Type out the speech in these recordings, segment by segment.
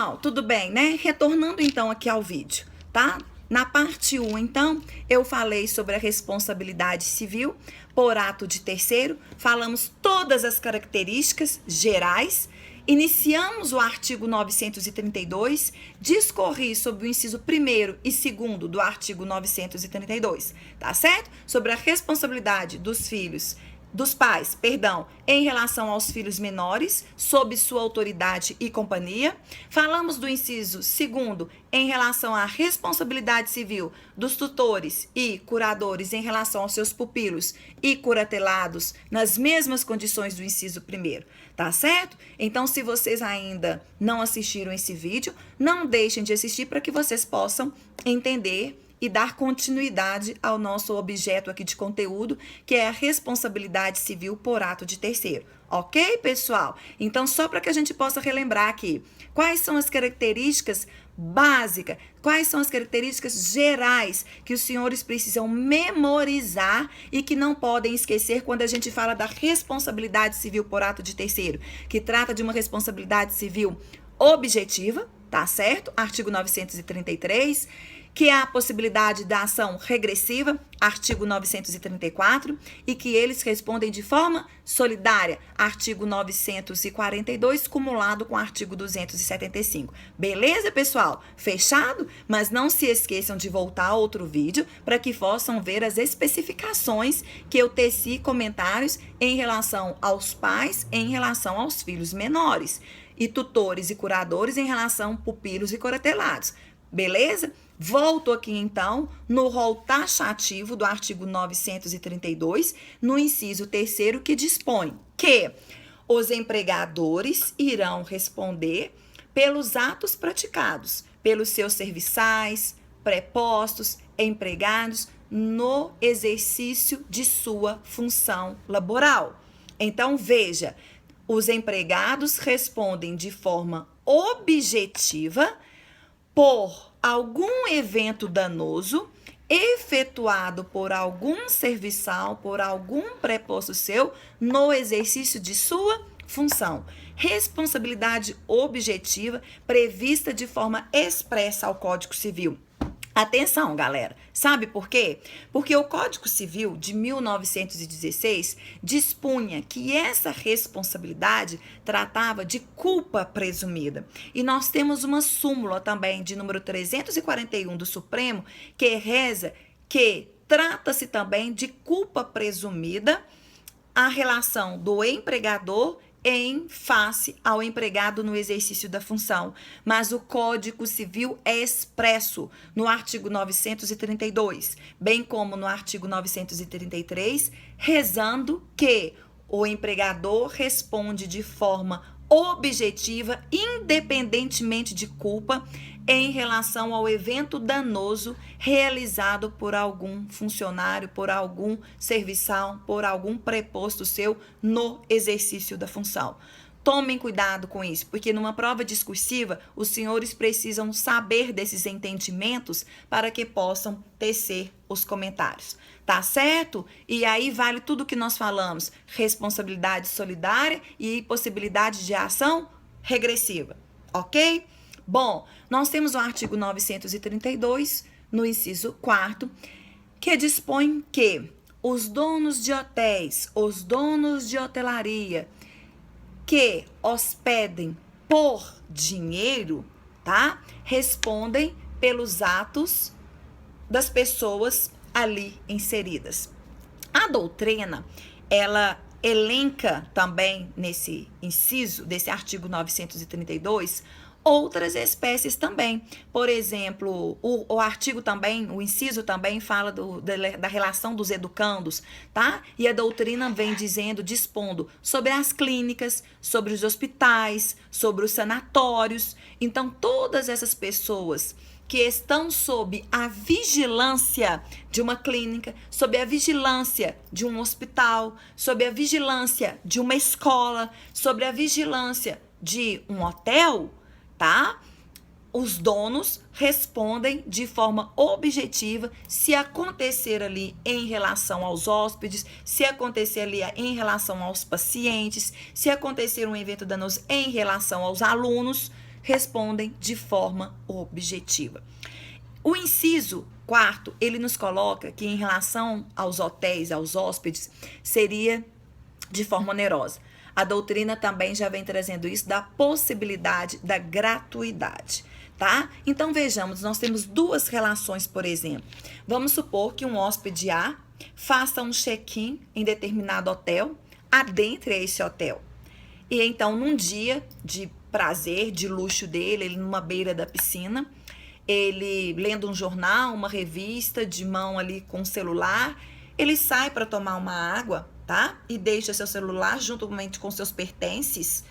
pessoal, tudo bem, né? Retornando então aqui ao vídeo, tá? Na parte 1, então, eu falei sobre a responsabilidade civil por ato de terceiro, falamos todas as características gerais, iniciamos o artigo 932, discorri sobre o inciso 1º e 2º do artigo 932, tá certo? Sobre a responsabilidade dos pais, em relação aos filhos menores, sob sua autoridade e companhia. Falamos do inciso 2º em relação à responsabilidade civil dos tutores e curadores em relação aos seus pupilos e curatelados nas mesmas condições do inciso 1º, tá certo? Então, se vocês ainda não assistiram esse vídeo, não deixem de assistir para que vocês possam entender e dar continuidade ao nosso objeto aqui de conteúdo, que é a responsabilidade civil por ato de terceiro. Ok, pessoal? Então, só para que a gente possa relembrar aqui, quais são as características básicas, quais são as características gerais que os senhores precisam memorizar e que não podem esquecer quando a gente fala da responsabilidade civil por ato de terceiro, que trata de uma responsabilidade civil objetiva, tá certo? Artigo 933, que é a possibilidade da ação regressiva, artigo 934, e que eles respondem de forma solidária, artigo 942, cumulado com o artigo 275. Beleza, pessoal? Fechado? Mas não se esqueçam de voltar a outro vídeo para que possam ver as especificações que eu teci comentários em relação aos pais, em relação aos filhos menores, e tutores e curadores em relação a pupilos e curatelados. Beleza? Volto aqui, então, no rol taxativo do artigo 932, no inciso 3º, que dispõe que os empregadores irão responder pelos atos praticados pelos seus serviçais, prepostos, empregados no exercício de sua função laboral. Então, veja, os empregados respondem de forma objetiva por algum evento danoso efetuado por algum serviçal, por algum preposto seu, no exercício de sua função. Responsabilidade objetiva prevista de forma expressa ao Código Civil. Atenção, galera. Sabe por quê? Porque o Código Civil de 1916 dispunha que essa responsabilidade tratava de culpa presumida. E nós temos uma súmula também de número 341 do Supremo que reza que trata-se também de culpa presumida a relação do empregador em face ao empregado no exercício da função. Mas o Código Civil é expresso no artigo 932, bem como no artigo 933, rezando que o empregador responde de forma objetiva, independentemente de culpa, em relação ao evento danoso realizado por algum funcionário, por algum serviçal, por algum preposto seu no exercício da função. Tomem cuidado com isso, porque numa prova discursiva, os senhores precisam saber desses entendimentos para que possam tecer os comentários. Tá certo? E aí vale tudo o que nós falamos: responsabilidade solidária e possibilidade de ação regressiva. Ok? Bom, nós temos o artigo 932, no inciso 4º, que dispõe que os donos de hotéis, os donos de hotelaria, que hospedem por dinheiro, tá? Respondem pelos atos das pessoas ali inseridas. A doutrina, ela elenca também nesse inciso, desse artigo 932, outras espécies também. Por exemplo, o artigo também, o inciso também fala da relação dos educandos, tá? E a doutrina vem dispondo sobre as clínicas, sobre os hospitais, sobre os sanatórios. Então, todas essas pessoas que estão sob a vigilância de uma clínica, sob a vigilância de um hospital, sob a vigilância de uma escola, sob a vigilância de um hotel, tá? Os donos respondem de forma objetiva se acontecer ali em relação aos hóspedes, se acontecer ali em relação aos pacientes, se acontecer um evento danoso em relação aos alunos, respondem de forma objetiva. O inciso 4º, ele nos coloca que em relação aos hotéis, aos hóspedes, seria de forma onerosa. A doutrina também já vem trazendo isso da possibilidade da gratuidade, tá? Então vejamos, nós temos duas relações, por exemplo. Vamos supor que um hóspede A faça um check-in em determinado hotel, adentre esse hotel. E então, num dia de prazer, de luxo dele, ele numa beira da piscina, ele lendo um jornal, uma revista, de mão ali com o celular, ele sai para tomar uma água, tá? E deixa seu celular juntamente com seus pertences.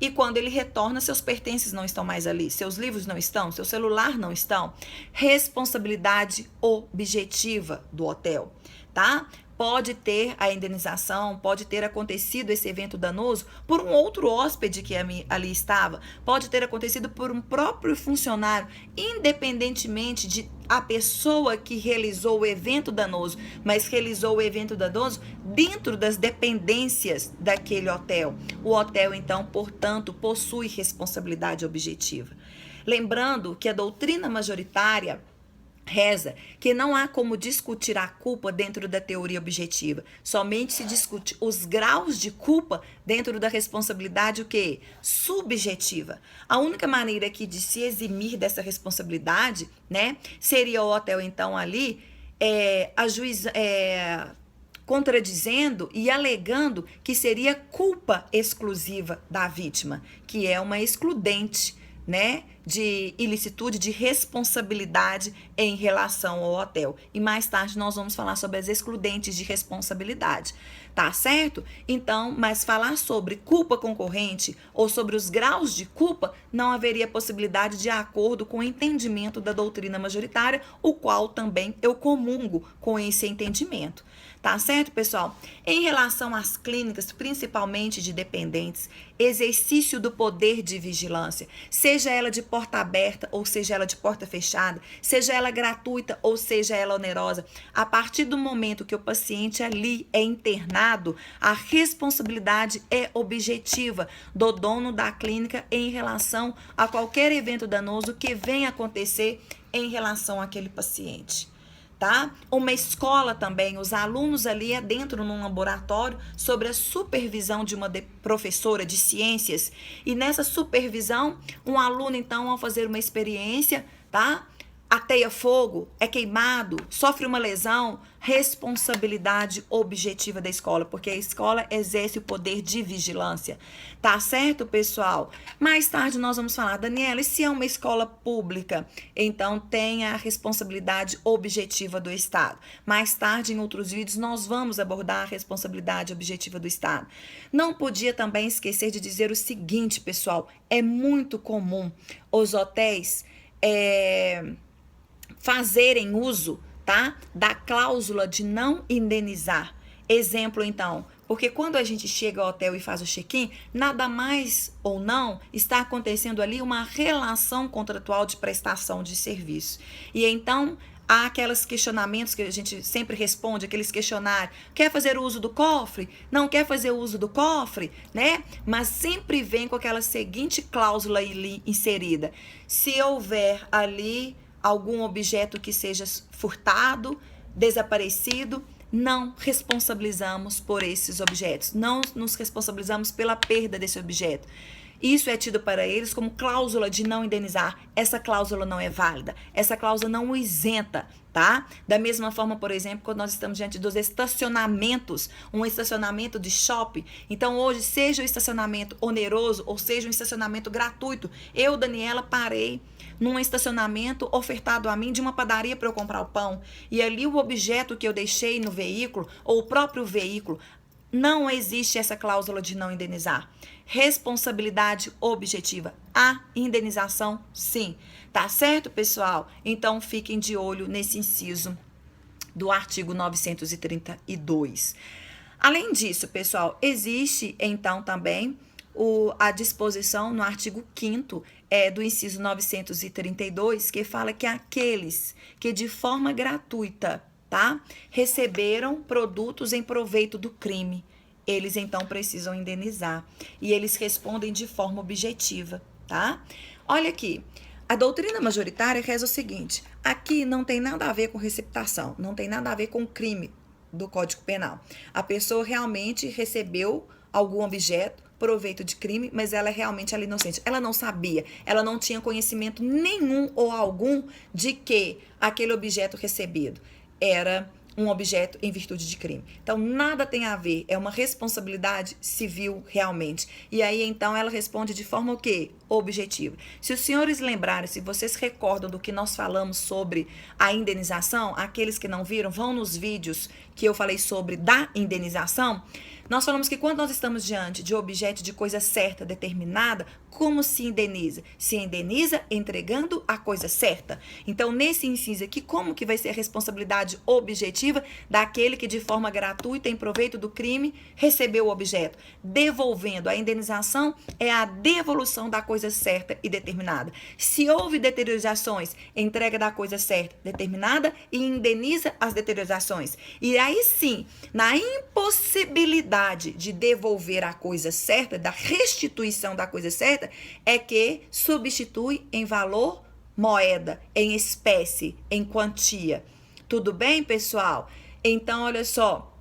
E quando ele retorna, seus pertences não estão mais ali, seus livros não estão, seu celular não estão. Responsabilidade objetiva do hotel, tá? Pode ter a indenização, pode ter acontecido esse evento danoso por um outro hóspede que ali estava, pode ter acontecido por um próprio funcionário, independentemente de a pessoa que realizou o evento danoso, mas realizou o evento danoso dentro das dependências daquele hotel. O hotel, então, portanto, possui responsabilidade objetiva. Lembrando que a doutrina majoritária reza que não há como discutir a culpa dentro da teoria objetiva. Somente se discute os graus de culpa dentro da responsabilidade, o quê? Subjetiva. A única maneira aqui de se eximir dessa responsabilidade, né, seria o hotel, então, ali, contradizendo e alegando que seria culpa exclusiva da vítima, que é uma excludente, né, de ilicitude, de responsabilidade em relação ao hotel. E mais tarde nós vamos falar sobre as excludentes de responsabilidade, tá certo? Então, mas falar sobre culpa concorrente ou sobre os graus de culpa não haveria possibilidade de acordo com o entendimento da doutrina majoritária, o qual também eu comungo com esse entendimento. Tá certo, pessoal? Em relação às clínicas, principalmente de dependentes, exercício do poder de vigilância, seja ela de porta aberta ou seja ela de porta fechada, seja ela gratuita ou seja ela onerosa, a partir do momento que o paciente ali é internado, a responsabilidade é objetiva do dono da clínica em relação a qualquer evento danoso que venha acontecer em relação àquele paciente. Tá? Uma escola também, os alunos ali adentro num laboratório sob a supervisão de uma professora de ciências, e nessa supervisão, um aluno então ao fazer uma experiência, tá? Ateia fogo, é queimado, sofre uma lesão, responsabilidade objetiva da escola, porque a escola exerce o poder de vigilância. Tá certo, pessoal? Mais tarde nós vamos falar, Daniela, e se é uma escola pública? Então tem a responsabilidade objetiva do Estado. Mais tarde, em outros vídeos, nós vamos abordar a responsabilidade objetiva do Estado. Não podia também esquecer de dizer o seguinte, pessoal, é muito comum os hotéis fazerem uso, tá, da cláusula de não indenizar. Exemplo, então, porque quando a gente chega ao hotel e faz o check-in, nada mais ou não está acontecendo ali uma relação contratual de prestação de serviço. E então há aqueles questionamentos que a gente sempre responde, aqueles questionários, quer fazer uso do cofre? Não quer fazer uso do cofre, né? Mas sempre vem com aquela seguinte cláusula ali inserida: se houver ali algum objeto que seja furtado, desaparecido, não responsabilizamos por esses objetos, não nos responsabilizamos pela perda desse objeto. Isso é tido para eles como cláusula de não indenizar. Essa cláusula não é válida, essa cláusula não o isenta, tá? Da mesma forma, por exemplo, quando nós estamos diante dos estacionamentos, um estacionamento de shopping, então hoje, seja o estacionamento oneroso ou seja um estacionamento gratuito, eu, Daniela, parei num estacionamento ofertado a mim de uma padaria para eu comprar o pão, e ali o objeto que eu deixei no veículo, ou o próprio veículo, não existe essa cláusula de não indenizar. Responsabilidade objetiva. A indenização, sim. Tá certo, pessoal? Então, fiquem de olho nesse inciso do artigo 932. Além disso, pessoal, existe, então, também a disposição no artigo 5º do inciso 932, que fala que aqueles que de forma gratuita, tá, receberam produtos em proveito do crime, eles então precisam indenizar. E eles respondem de forma objetiva, tá? Olha aqui, a doutrina majoritária reza o seguinte: aqui não tem nada a ver com receptação, não tem nada a ver com crime do Código Penal. A pessoa realmente recebeu algum objeto, proveito de crime, mas ela realmente é inocente. Ela não sabia, ela não tinha conhecimento nenhum ou algum de que aquele objeto recebido era um objeto em virtude de crime. Então, nada tem a ver, é uma responsabilidade civil realmente. E aí, então, ela responde de forma o quê? Objetiva. Se os senhores lembrarem, se vocês recordam do que nós falamos sobre a indenização, aqueles que não viram, vão nos vídeos que eu falei sobre da indenização. Nós falamos que quando nós estamos diante de objeto de coisa certa, determinada, como se indeniza? Se indeniza entregando a coisa certa. Então, nesse inciso aqui, como que vai ser a responsabilidade objetiva daquele que de forma gratuita, em proveito do crime, recebeu o objeto? Devolvendo. A indenização é a devolução da coisa certa e determinada. Se houve deteriorações, entrega da coisa certa, determinada e indeniza as deteriorações. E aí sim, na impossibilidade de devolver a coisa certa, da restituição da coisa certa, é que substitui em valor moeda, em espécie, em quantia. Tudo bem, pessoal? Então, olha só.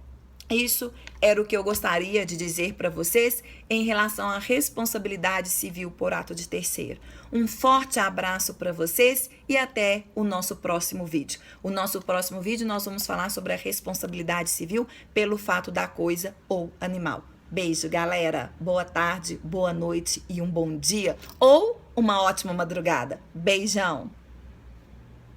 Isso era o que eu gostaria de dizer para vocês em relação à responsabilidade civil por ato de terceiro. Um forte abraço para vocês e até o nosso próximo vídeo. O nosso próximo vídeo nós vamos falar sobre a responsabilidade civil pelo fato da coisa ou animal. Beijo, galera. Boa tarde, boa noite e um bom dia ou uma ótima madrugada. Beijão!